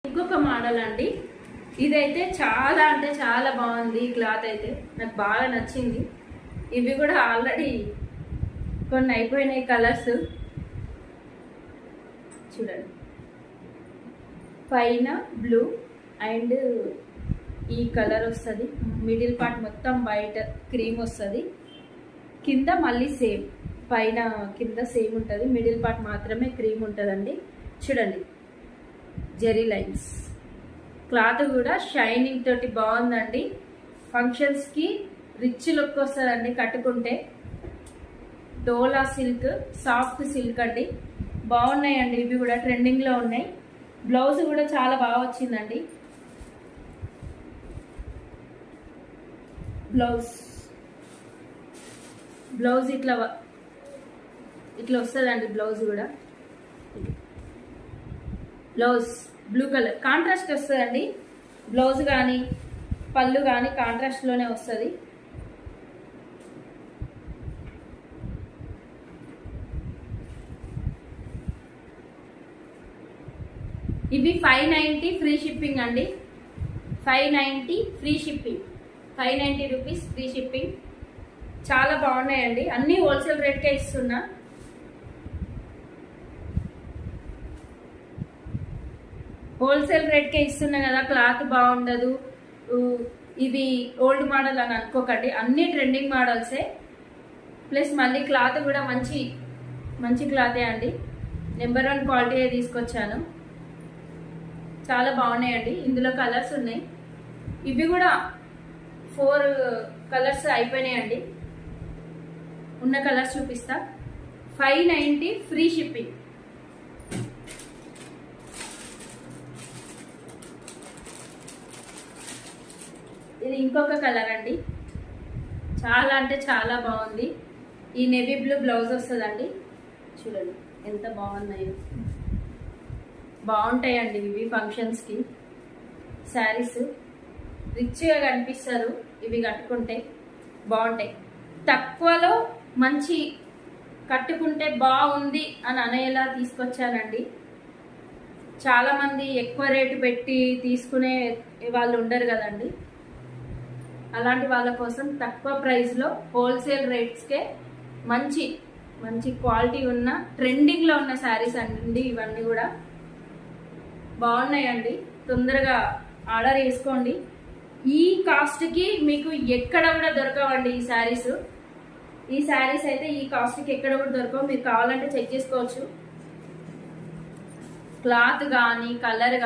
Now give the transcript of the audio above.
ఇంకొక మోడల్ అండి. ఇదైతే చాలా అంటే చాలా బాగుంది. ఈ క్లాత్ అయితే నాకు బాగా నచ్చింది. ఇవి కూడా ఆల్రెడీ కొన్ని అయిపోయినాయి కలర్స్. చూడండి, పైన బ్లూ అండ్ ఈ కలర్ వస్తుంది. మిడిల్ పార్ట్ మొత్తం వైట్ క్రీమ్ వస్తుంది. కింద మళ్ళీ సేమ్, పైన కింద సేమ్ ఉంటుంది. మిడిల్ పార్ట్ మాత్రమే క్రీమ్ ఉంటుందండి. చూడండి, జెరీ లైన్స్. క్లాత్ కూడా షైనింగ్ తోటి బాగుందండి. ఫంక్షన్స్కి రిచ్ లుక్ వస్తుందండి కట్టుకుంటే. డోలా సిల్క్, సాఫ్ట్ సిల్క్ అండి. బాగున్నాయండి. ఇవి కూడా ట్రెండింగ్లో ఉన్నాయి. బ్లౌజ్ కూడా చాలా బాగా వచ్చిందండి. బ్లౌజ్ ఇట్లా వస్తుందండి. బ్లౌజ్ కూడా బ్లౌజ్ బ్లూ కలర్ కాంట్రాస్ట్ వస్తుందండి. బ్లౌజ్ కానీ పళ్ళు కానీ కాంట్రాస్ట్లోనే వస్తుంది. ఇవి 590 ఫ్రీ షిప్పింగ్ అండి. 590 free shipping, 590 rupees free shipping. చాలా బాగున్నాయండి. అన్నీ హోల్సేల్ రేట్కే ఇస్తున్నా. హోల్సేల్ రేట్కే ఇస్తున్నా కదా. క్లాత్ బాగుండదు, ఇది ఓల్డ్ మోడల్ అని అనుకోకండి. అన్ని ట్రెండింగ్ మోడల్సే. ప్లస్ మళ్ళీ క్లాత్ కూడా మంచి క్లాతే అండి. నెంబర్ 1 క్వాలిటీ తీసుకొచ్చాను. చాలా బాగున్నాయండి. ఇందులో కలర్స్ ఉన్నాయి. ఇవి కూడా 4 కలర్స్ అయిపోయినాయండి. ఉన్న కలర్స్ చూపిస్తా. 590 ఫ్రీ షిప్పింగ్. ఇది ఇంకొక కలర్ అండి. చాలా అంటే చాలా బాగుంది. ఈ నేవీ బ్లూ బ్లౌజ్ వస్తుందండి. చూడండి ఎంత బాగున్నాయో. బాగుంటాయండి ఇవి ఫంక్షన్స్కి. శారీస్ రిచ్గా కనిపిస్తారు ఇవి కట్టుకుంటే. బాగుంటాయి. తక్కువలో మంచి కట్టుకుంటే బాగుంది అని అనేలా తీసుకొచ్చానండి. చాలామంది ఎక్కువ రేటు పెట్టి తీసుకునే వాళ్ళు ఉండరు కదండి. అలాంటి వాళ్ళ కోసం తక్కువ ప్రైస్లో హోల్సేల్ రేట్స్కే మంచి క్వాలిటీ ఉన్న ట్రెండింగ్లో ఉన్న శారీస్ అండి. ఇవన్నీ కూడా బాగున్నాయండి. తొందరగా ఆర్డర్ చేసుకోండి. ఈ కాస్ట్కి మీకు ఎక్కడ కూడా దొరకవండి ఈ శారీస్. ఈ శారీస్ అయితే ఈ కాస్ట్కి ఎక్కడ కూడా దొరకవు. మీరు కావాలంటే చెక్ చేసుకోవచ్చు. క్లాత్ కానీ కలర్